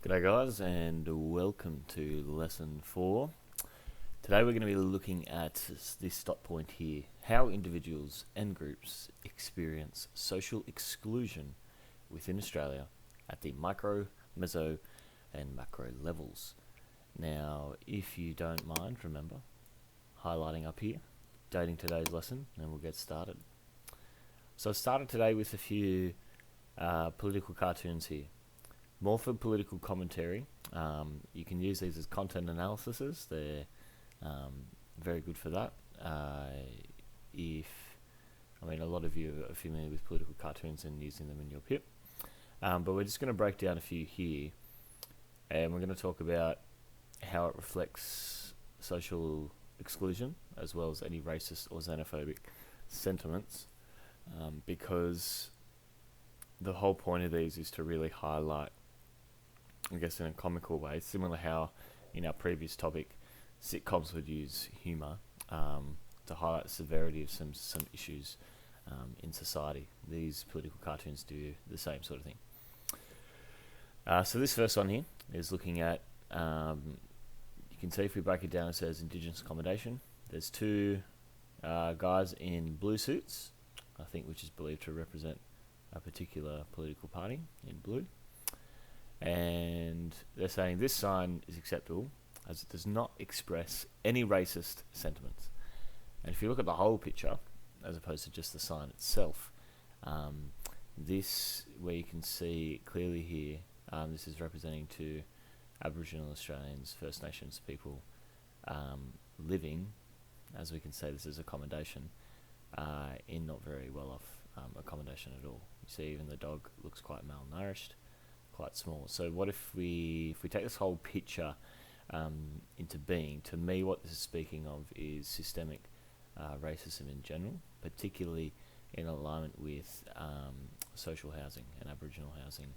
G'day guys, and welcome to lesson 4. Today we're going to be looking at this dot point here: how individuals and groups experience social exclusion within Australia at the micro, meso and macro levels. Now, if you don't mind, remember, highlighting up here, dating today's lesson, and we'll get started. So I started today with a few political cartoons here. More for political commentary. You can use these as content analyses. They're very good for that. A lot of you are familiar with political cartoons and using them in your PIP. But we're just going to break down a few here, and we're going to talk about how it reflects social exclusion as well as any racist or xenophobic sentiments, because the whole point of these is to really highlight, I guess in a comical way, similar how in our previous topic sitcoms would use humour to highlight the severity of some issues in society. These political cartoons do the same sort of thing. So this first one here is looking at, you can see if we break it down, it says Indigenous accommodation. There's two guys in blue suits, I think, which is believed to represent a particular political party in blue. And they're saying this sign is acceptable as it does not express any racist sentiments. And if you look at the whole picture, as opposed to just the sign itself, this, where you can see clearly here, this is representing to Aboriginal Australians, First Nations people living, as we can say, this is accommodation, in not very well off accommodation at all. You see even the dog looks quite malnourished, quite small. So what if we take this whole picture into being? To me, what this is speaking of is systemic racism in general, particularly in alignment with social housing and Aboriginal housing,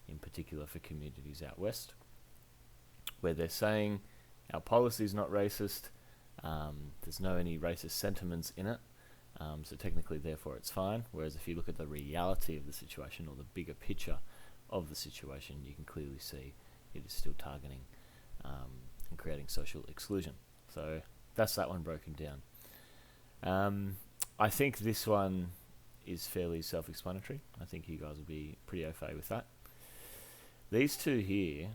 in particular for communities out west, where they're saying our policy is not racist, there's no any racist sentiments in it, so technically therefore it's fine. Whereas if you look at the reality of the situation, or the bigger picture of the situation, you can clearly see it is still targeting and creating social exclusion. So that's that one broken down. I think this one is fairly self-explanatory. I think you guys will be pretty au fait with that. These two here,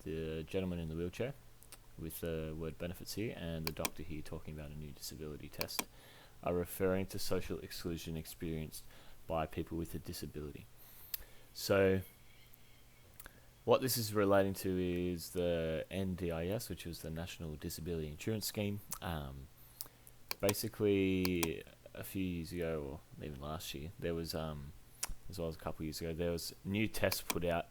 the gentleman in the wheelchair with the word benefits here, and the doctor here talking about a new disability test, are referring to social exclusion experienced by people with a disability. So what this is relating to is the NDIS, which was the National Disability Insurance Scheme. Basically, a few years ago, or even last year, there was, as well as a couple of years ago, there was new tests put out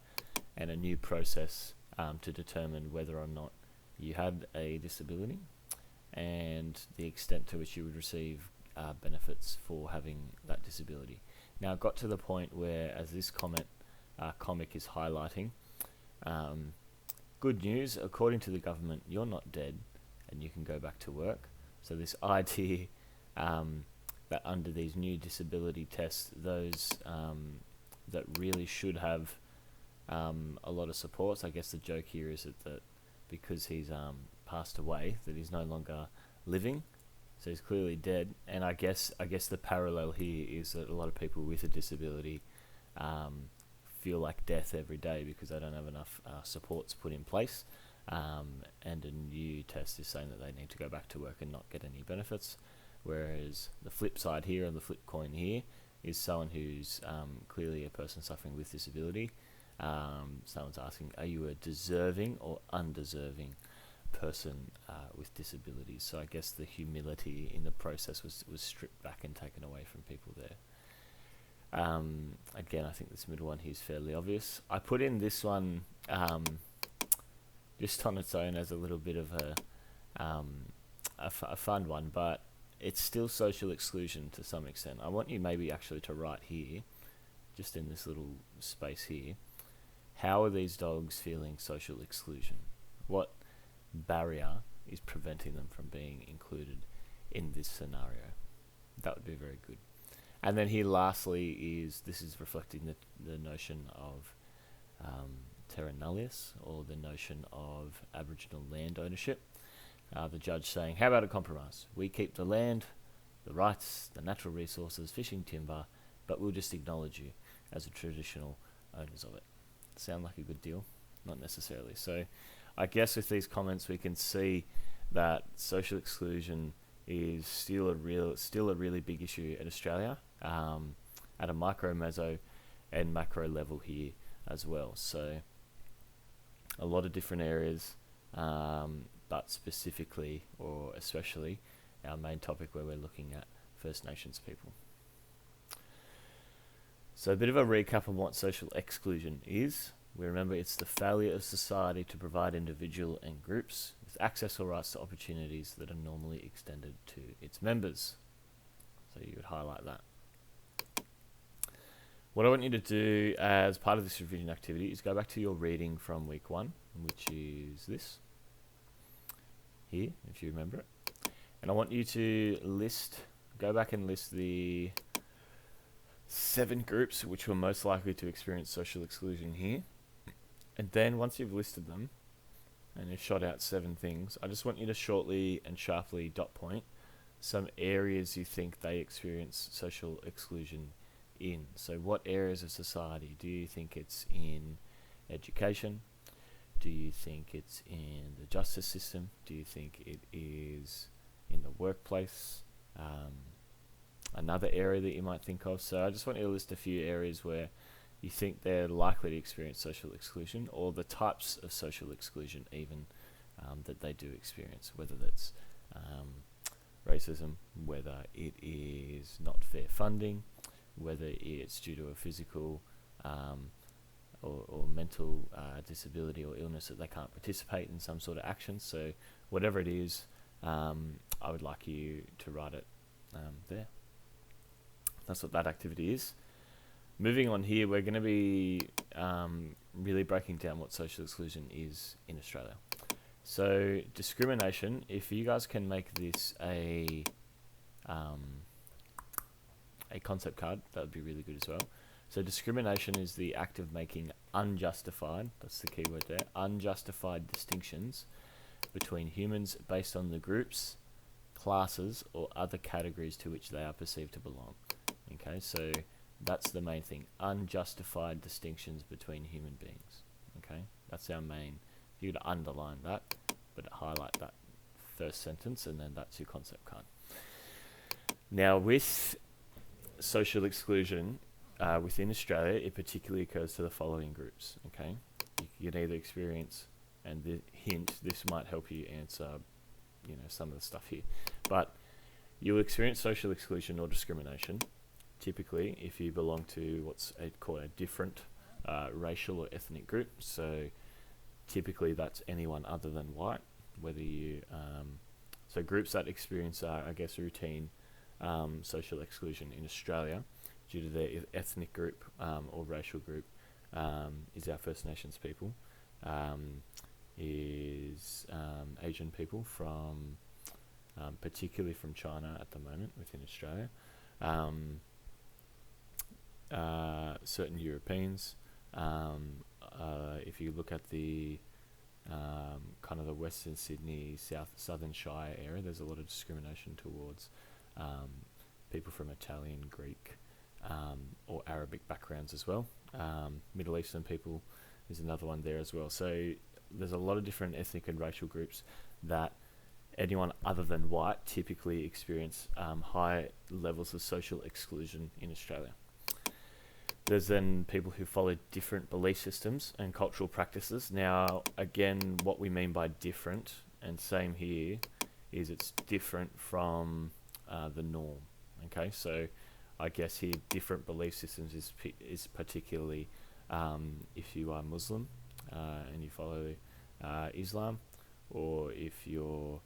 and a new process to determine whether or not you had a disability and the extent to which you would receive benefits for having that disability. Now, it got to the point where, as this comic is highlighting, good news, according to the government, you're not dead and you can go back to work. So this idea that under these new disability tests, those that really should have a lot of supports, I guess the joke here is that because he's passed away, that he's no longer living, so he's clearly dead. And I guess the parallel here is that a lot of people with a disability feel like death every day because they don't have enough supports put in place, and a new test is saying that they need to go back to work and not get any benefits. Whereas the flip side here, and the flip coin here, is someone who's clearly a person suffering with disability. Someone's asking, are you a deserving or undeserving person with disabilities? So I guess the humility in the process was stripped back and taken away from people there. Again, I think this middle one here is fairly obvious. I put in this one just on its own as a little bit of a fun one, but it's still social exclusion to some extent. I want you maybe actually to write here, just in this little space here, how are these dogs feeling social exclusion? What barrier is preventing them from being included in this scenario? That would be very good. And then here lastly this is reflecting the notion of terra nullius, or the notion of Aboriginal land ownership. The judge saying, how about a compromise? We keep the land, the rights, the natural resources, fishing timber, but we'll just acknowledge you as the traditional owners of it. Sound like a good deal? Not necessarily. So I guess with these comments we can see that social exclusion is still a really big issue in Australia, at a micro, meso and macro level here as well. So a lot of different areas, but specifically or especially our main topic where we're looking at First Nations people. So a bit of a recap on what social exclusion is. We remember it's the failure of society to provide individual and groups with access or rights to opportunities that are normally extended to its members. So you would highlight that. What I want you to do as part of this revision activity is go back to your reading from week 1, which is this here, if you remember it. And I want you to go back and list the 7 groups which were most likely to experience social exclusion here. And then once you've listed them and you've shot out 7 things, I just want you to shortly and sharply dot point some areas you think they experience social exclusion in. So what areas of society? Do you think it's in education? Do you think it's in the justice system? Do you think it is in the workplace? Another area that you might think of. So I just want you to list a few areas where you think they're likely to experience social exclusion, or the types of social exclusion even that they do experience, whether that's racism, whether it is not fair funding, whether it's due to a physical or mental disability or illness that they can't participate in some sort of action. So whatever it is, I would like you to write it there. That's what that activity is. Moving on here, we're going to be really breaking down what social exclusion is in Australia. So discrimination, if you guys can make this a concept card, that would be really good as well. So discrimination is the act of making unjustified, that's the key word there, unjustified distinctions between humans based on the groups, classes, or other categories to which they are perceived to belong. Okay, so that's the main thing, unjustified distinctions between human beings. Okay, that's our main. If you would underline that, but highlight that first sentence, and then that's your concept card. Now with social exclusion within Australia, it particularly occurs to the following groups. Okay, you can either experience, and the hint, this might help you answer, some of the stuff here, but you'll experience social exclusion or discrimination typically if you belong to what's called a different racial or ethnic group. So typically that's anyone other than white, whether you so groups that experience routine social exclusion in Australia due to their ethnic group or racial group is our First Nations people, is Asian people from particularly from China at the moment within Australia, certain Europeans. If you look at the kind of the Western Sydney, Southern Shire area, there's a lot of discrimination towards people from Italian, Greek, or Arabic backgrounds as well. Middle Eastern people is another one there as well. So there's a lot of different ethnic and racial groups that anyone other than white typically experience high levels of social exclusion in Australia. There's then people who follow different belief systems and cultural practices. Now, again, what we mean by different, and same here, is it's different from the norm. Okay, so I guess here different belief systems is particularly if you are Muslim and you follow Islam, or if you're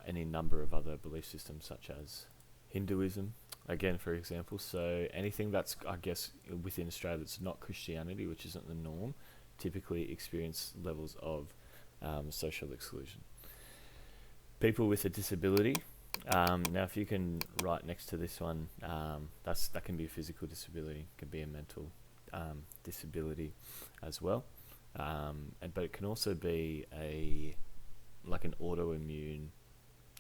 any number of other belief systems such as Hinduism, again, for example. So anything that's, I guess, within Australia that's not Christianity, which isn't the norm, typically experience levels of social exclusion. People with a disability, Now, if you can write next to this one, that can be a physical disability, can be a mental disability as well, but it can also be like an autoimmune,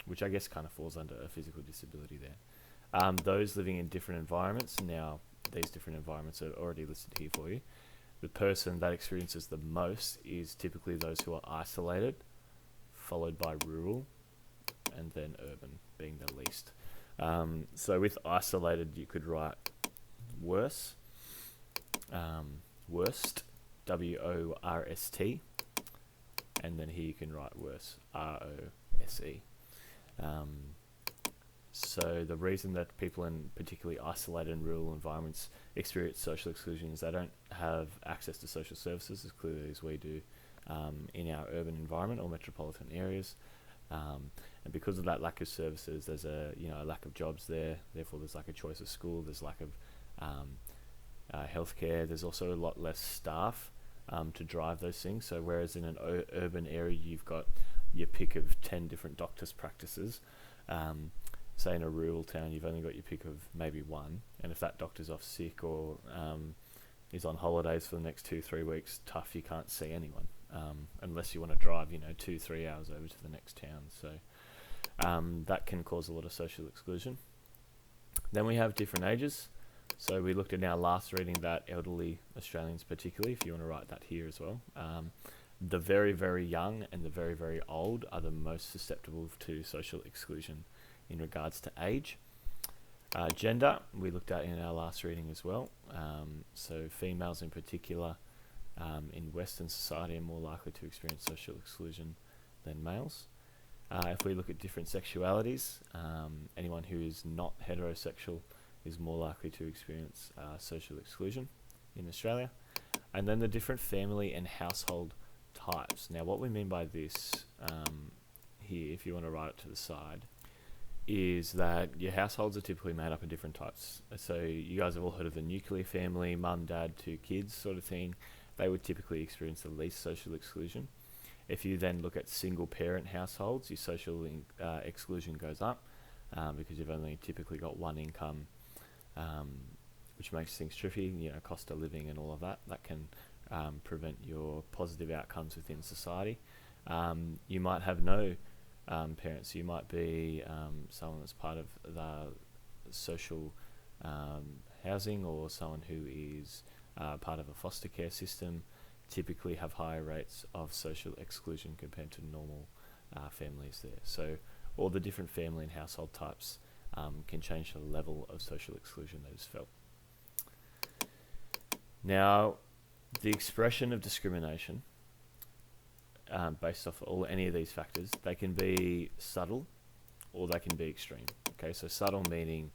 which I guess kind of falls under a physical disability there. Those living in different environments. Now, these different environments are already listed here for you. The person that experiences the most is typically those who are isolated, followed by rural, and then urban being the least. So with isolated, you could write worse, worst, WORST, and then here you can write worse, ROSE. So the reason that people in particularly isolated and rural environments experience social exclusion is they don't have access to social services as clearly as we do in our urban environment or metropolitan areas. And because of that lack of services, there's a lack of jobs there. Therefore, there's like a choice of school. There's lack of healthcare. There's also a lot less staff to drive those things. So whereas in an urban area, you've got your pick of 10 different doctors' practices. Say in a rural town, you've only got your pick of maybe one. And if that doctor's off sick or is on holidays for the next 2-3 weeks, tough, you can't see anyone. Unless you want to drive, 2-3 hours over to the next town. So that can cause a lot of social exclusion. Then we have different ages. So we looked at our last reading that elderly Australians particularly, if you want to write that here as well. The very, very young and the very, very old are the most susceptible to social exclusion in regards to age. Gender, we looked at in our last reading as well. So females in particular in Western society are more likely to experience social exclusion than males. If we look at different sexualities, anyone who is not heterosexual is more likely to experience social exclusion in Australia. And then the different family and household types. Now, what we mean by this here, if you want to write it to the side, is that your households are typically made up of different types. So you guys have all heard of the nuclear family, mum, dad, 2 kids sort of thing. They would typically experience the least social exclusion. If you then look at single parent households, your social exclusion goes up because you've only typically got one income, which makes things tricky, cost of living and all of that. That can prevent your positive outcomes within society. You might have no parents. You might be someone that's part of the social housing or someone who is part of a foster care system, typically have higher rates of social exclusion compared to normal families there. So all the different family and household types can change the level of social exclusion that is felt. Now, the expression of discrimination based off any of these factors, they can be subtle or they can be extreme. Okay, so subtle meaning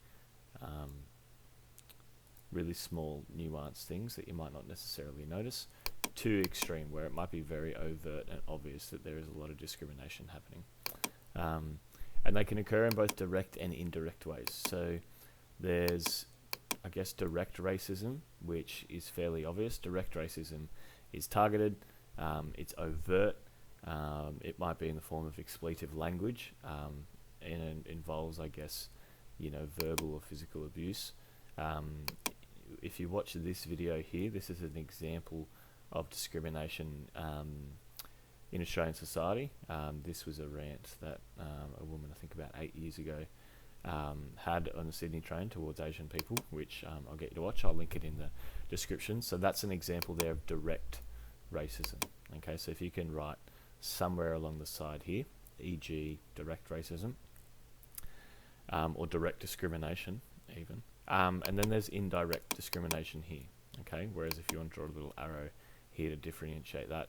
really small, nuanced things that you might not necessarily notice, to extreme, where it might be very overt and obvious that there is a lot of discrimination happening. And they can occur in both direct and indirect ways. So there's, I guess, direct racism, which is fairly obvious. Direct racism is targeted, it's overt, it might be in the form of expletive language, and it involves, I guess, verbal or physical abuse. If you watch this video here, this is an example of discrimination in Australian society. This was a rant that a woman, I think about 8 years ago, had on the Sydney train towards Asian people, which I'll get you to watch. I'll link it in the description. So that's an example there of direct racism. Okay, so if you can write somewhere along the side here, e.g. direct racism, or direct discrimination even. And then there's indirect discrimination here. Okay, whereas if you want to draw a little arrow here to differentiate that,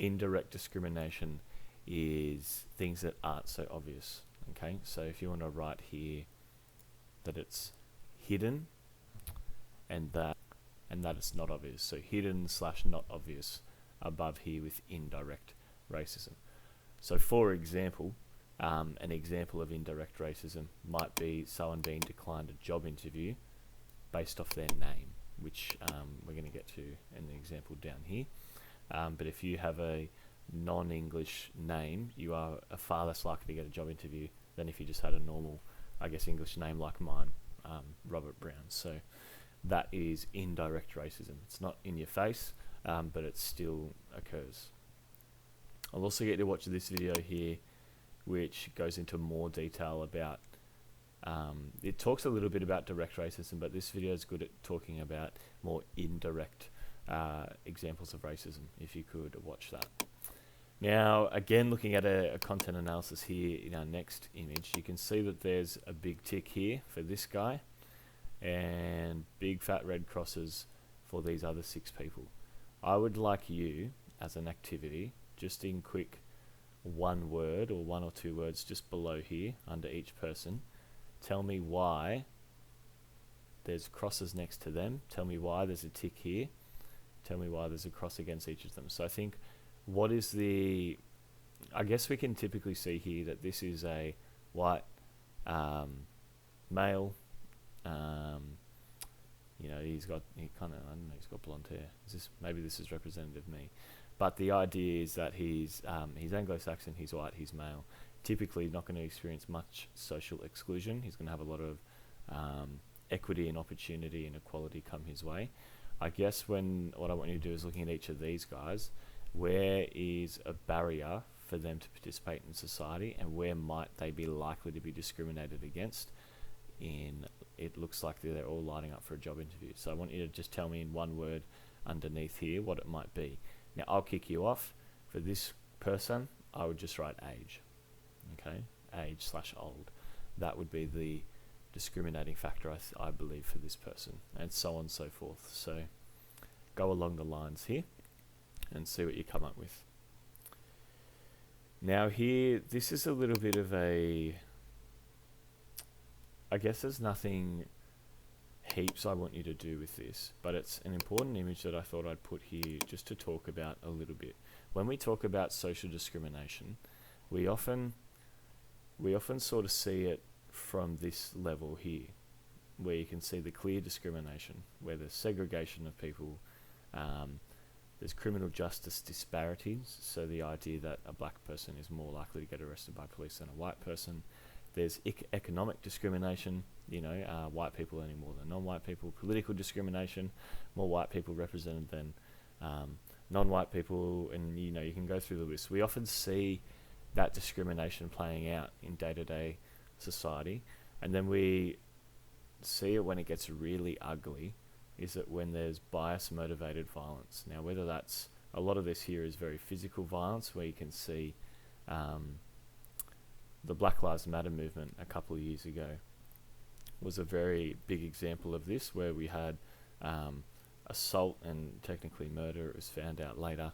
indirect discrimination is things that aren't so obvious. Okay, so if you want to write here that it's hidden and that it's not obvious. So hidden / not obvious above here with indirect racism. So for example, an example of indirect racism might be someone being declined a job interview based off their name, which we're going to get to in the example down here. But if you have a non-English name, you are far less likely to get a job interview than if you just had a normal, I guess, English name like mine, Robert Brown. So that is indirect racism. It's not in your face, but it still occurs. I'll also get to watch this video here, which goes into more detail about, it talks a little bit about direct racism, but this video is good at talking about more indirect examples of racism, if you could watch that. Now, again, looking at a content analysis here in our next image, you can see that there's a big tick here for this guy, and big fat red crosses for these other 6 people. I would like you, as an activity, just in quick one word or 1 or 2 words just below here under each person, tell me why there's crosses next to them, tell me why there's a tick here, tell me why there's a cross against each of them. So I think, what is the, I guess we can typically see here that this is a white male, you know, he kind of, I don't know, he's got blonde hair. Maybe this is representative of me. But the idea is that he's Anglo-Saxon, he's white, he's male. Typically not going to experience much social exclusion. He's going to have a lot of equity and opportunity and equality come his way. I guess what I want you to do is looking at each of these guys, where is a barrier for them to participate in society, and where might they be likely to be discriminated against? It looks like they're all lining up for a job interview. So I want you to just tell me in one word underneath here what it might be. Now, I'll kick you off. For this person, I would just write age. Okay, age/old. That would be the discriminating factor, I believe, for this person, and so on and so forth. So go along the lines here and see what you come up with. Now here, this is a little bit of a, I guess there's nothing heaps I want you to do with this, but it's an important image that I thought I'd put here just to talk about a little bit. When we talk about social discrimination, we often sort of see it from this level here, where you can see the clear discrimination, where there's segregation of people, there's criminal justice disparities, so the idea that a black person is more likely to get arrested by police than a white person. There's economic discrimination, you know, white people earning more than non-white people. Political discrimination, more white people represented than non-white people, and you know, you can go through the list. We often see that discrimination playing out in day-to-day society, and then we see it when it gets really ugly, is that when there's bias-motivated violence. Now, whether that's, a lot of this here is very physical violence, where you can see the Black Lives Matter movement a couple of years ago was a very big example of this, where we had assault and technically murder, it was found out later,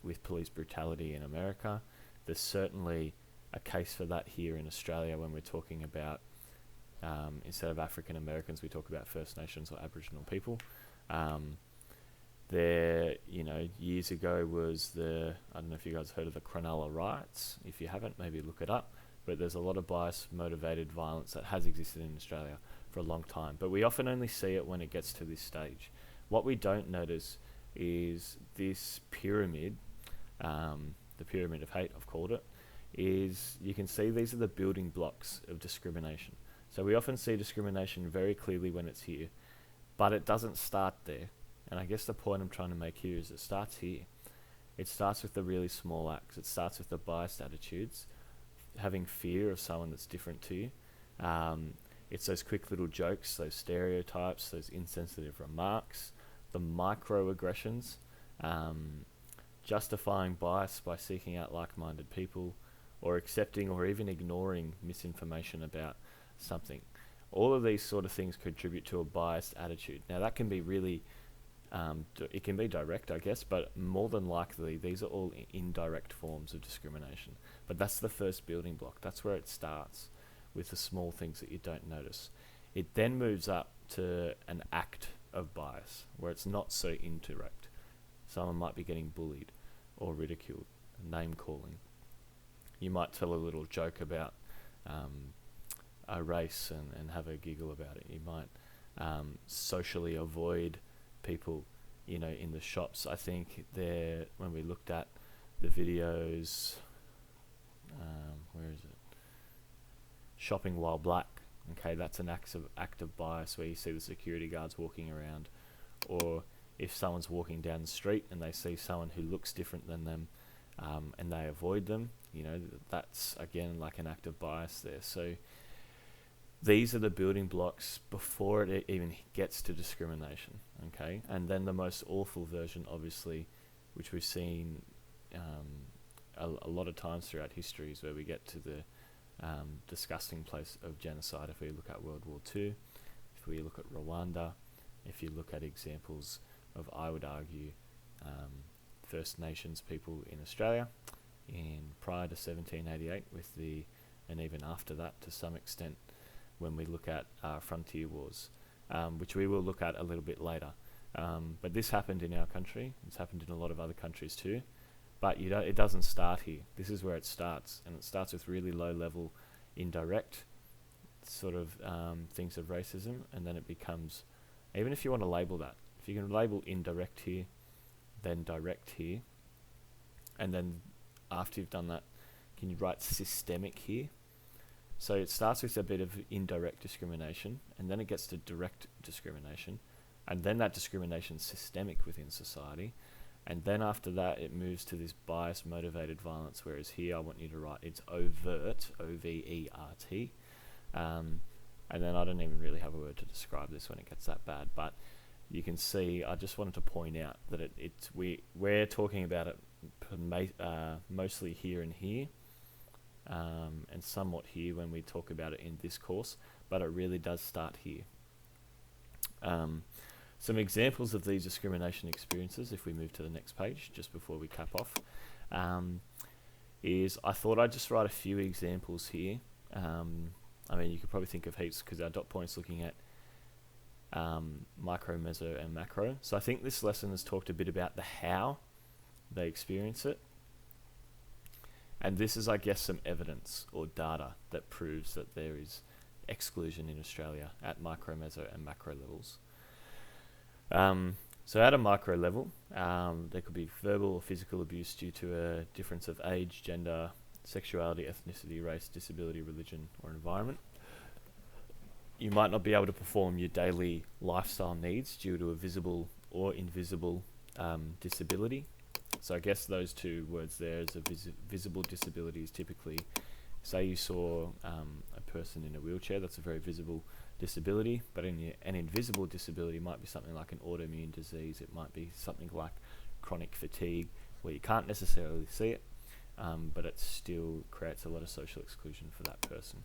with police brutality in America. There's certainly a case for that here in Australia when we're talking about, instead of African Americans, we talk about First Nations or Aboriginal people. There, you know, years ago was I don't know if you guys heard of the Cronulla riots. If you haven't, maybe look it up. But there's a lot of bias-motivated violence that has existed in Australia for a long time. But we often only see it when it gets to this stage. What we don't notice is this pyramid, the pyramid of hate, I've called it, is you can see these are the building blocks of discrimination. So we often see discrimination very clearly when it's here, but it doesn't start there. And I guess the point I'm trying to make here is it starts here. It starts with the really small acts. It starts with the biased attitudes, having fear of someone that's different to you. It's those quick little jokes, those stereotypes, those insensitive remarks, the microaggressions, justifying bias by seeking out like-minded people, or accepting or even ignoring misinformation about something. All of these sort of things contribute to a biased attitude. Now that can be really, it can be direct, I guess, but more than likely these are all indirect forms of discrimination. But that's the first building block. That's where it starts, with the small things that you don't notice. It then moves up to an act of bias, where it's not so indirect. Someone might be getting bullied or ridiculed, name calling. You might tell a little joke about a race and have a giggle about it. You might socially avoid people, you know, in the shops. I think when we looked at the videos, where is it? shopping while black. Okay, that's an act of bias where you see the security guards walking around, or if someone's walking down the street and they see someone who looks different than them, and they avoid them, that's again like an act of bias there. So these are the building blocks before it even gets to discrimination, okay? And then the most awful version, obviously, which we've seen a lot of times throughout history, is where we get to the disgusting place of genocide. If we look at World War II, if we look at Rwanda, if you look at examples of, I would argue, First Nations people in Australia prior to 1788, and even after that to some extent, when we look at frontier wars, which we will look at a little bit later. But this happened in our country. It's happened in a lot of other countries too. But it doesn't start here. This is where it starts, and it starts with really low-level, indirect sort of things of racism, and then it becomes, even if you want to label that, if you can label indirect here, then direct here, and then after you've done that, can you write systemic here? So it starts with a bit of indirect discrimination, and then it gets to direct discrimination, and then that discrimination is systemic within society. And then after that, it moves to this bias-motivated violence, whereas here I want you to write it's overt, O-V-E-R-T. And then I don't even really have a word to describe this when it gets that bad. But you can see, I just wanted to point out that we're talking about it mostly here and here, and somewhat here when we talk about it in this course, but it really does start here. Some examples of these discrimination experiences, if we move to the next page, just before we cap off, is I thought I'd just write a few examples here. I mean, you could probably think of heaps because our dot point's looking at micro, meso, and macro. So I think this lesson has talked a bit about the how they experience it. And this is, I guess, some evidence or data that proves that there is exclusion in Australia at micro, meso, and macro levels. So at a micro level, there could be verbal or physical abuse due to a difference of age, gender, sexuality, ethnicity, race, disability, religion, or environment. You might not be able to perform your daily lifestyle needs due to a visible or invisible disability. So I guess those two words there is a visible disability is typically, say you saw a person in a wheelchair, that's a very visible disability, but an invisible disability might be something like an autoimmune disease. It might be something like chronic fatigue, where you can't necessarily see it, but it still creates a lot of social exclusion for that person.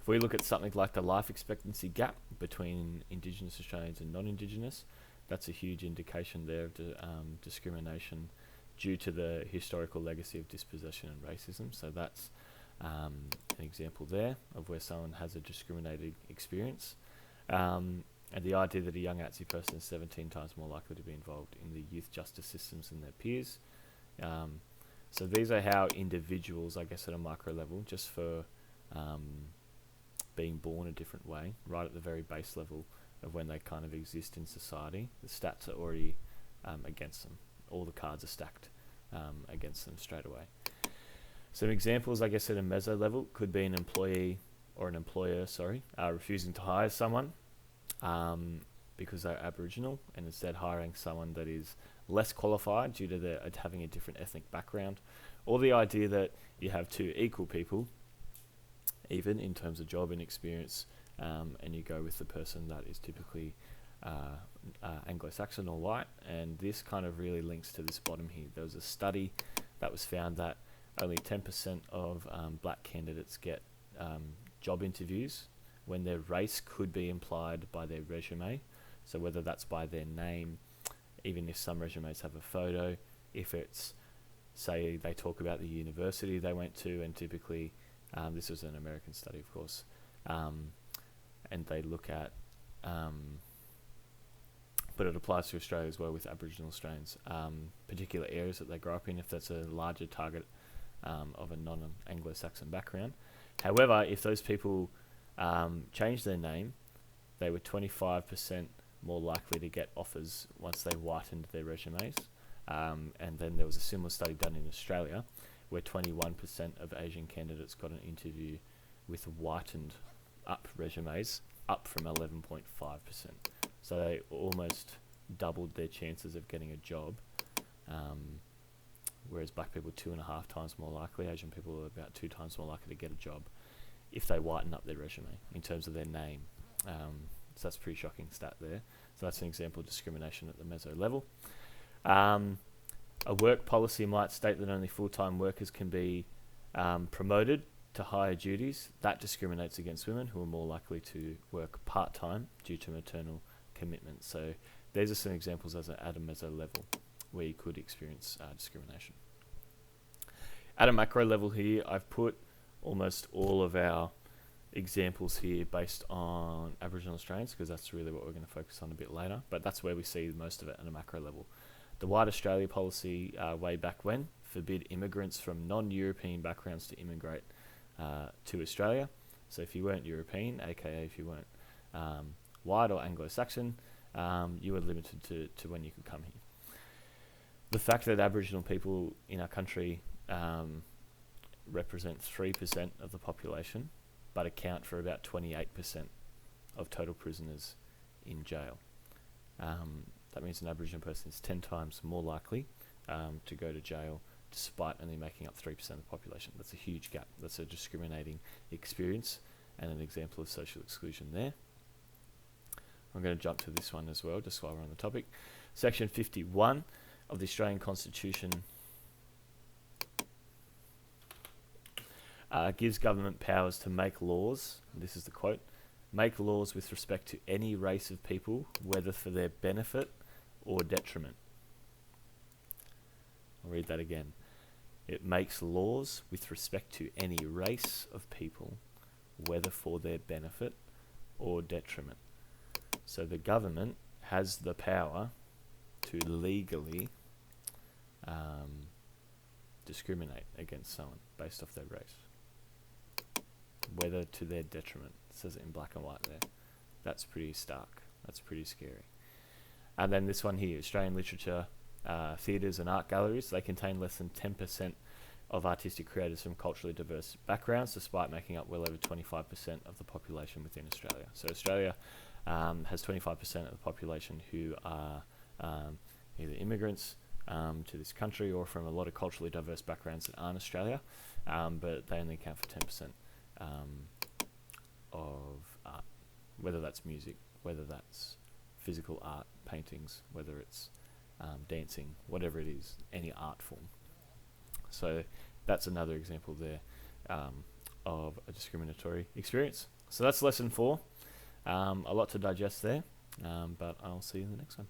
If we look at something like the life expectancy gap between Indigenous Australians and non-Indigenous, that's a huge indication there of discrimination due to the historical legacy of dispossession and racism. So that's an example there of where someone has a discriminated experience. And the idea that a young ATSI person is 17 times more likely to be involved in the youth justice systems than their peers. So these are how individuals, I guess at a micro level, just for being born a different way, right at the very base level of when they kind of exist in society, the stats are already against them. All the cards are stacked against them straight away. Some examples, I guess, at a meso level could be an employee or an employer, refusing to hire someone because they're Aboriginal and instead hiring someone that is less qualified due to having a different ethnic background, or the idea that you have two equal people, even in terms of job and experience, and you go with the person that is typically Anglo-Saxon or white. And this kind of really links to this bottom here. There was a study that was found that only 10% of black candidates get job interviews when their race could be implied by their resume. So whether that's by their name, even if some resumes have a photo, if it's, say, they talk about the university they went to, and typically, this was an American study, of course, and they look at, but it applies to Australia as well with Aboriginal Australians, particular areas that they grow up in, if that's a larger target of a non-Anglo-Saxon background. However, if those people changed their name, they were 25% more likely to get offers once they whitened their resumes. And then there was a similar study done in Australia where 21% of Asian candidates got an interview with whitened up resumes, up from 11.5%. So they almost doubled their chances of getting a job, whereas black people 2.5 times more likely, Asian people are about 2 times more likely to get a job if they whiten up their resume in terms of their name. So that's a pretty shocking stat there. So that's an example of discrimination at the meso level. A work policy might state that only full-time workers can be promoted to higher duties. That discriminates against women who are more likely to work part-time due to maternal commitments. So these are some examples at a meso level where you could experience discrimination. At a macro level here, I've put almost all of our examples here based on Aboriginal Australians, because that's really what we're going to focus on a bit later, but that's where we see most of it at a macro level. The White Australia policy way back when forbid immigrants from non-European backgrounds to immigrate to Australia. So if you weren't European, aka if you weren't white or Anglo-Saxon, you were limited to when you could come here. The fact that Aboriginal people in our country represent 3% of the population, but account for about 28% of total prisoners in jail. That means an Aboriginal person is 10 times more likely to go to jail despite only making up 3% of the population. That's a huge gap. That's a discriminating experience and an example of social exclusion there. I'm going to jump to this one as well, just while we're on the topic. Section 51 of the Australian Constitution gives government powers to make laws, this is the quote, make laws with respect to any race of people, whether for their benefit or detriment. I'll read that again. It makes laws with respect to any race of people, whether for their benefit or detriment. So the government has the power to legally discriminate against someone based off their race, whether to their detriment. It says it in black and white there. That's pretty stark. That's pretty scary. And then this one here, Australian literature, theatres and art galleries, they contain less than 10% of artistic creators from culturally diverse backgrounds, despite making up well over 25% of the population within Australia. So Australia has 25% of the population who are either immigrants to this country or from a lot of culturally diverse backgrounds that aren't Australia, but they only account for 10% of art, whether that's music, whether that's physical art, paintings, whether it's dancing, whatever it is, any art form. So that's another example there of a discriminatory experience. So that's lesson 4. A lot to digest there, but I'll see you in the next one.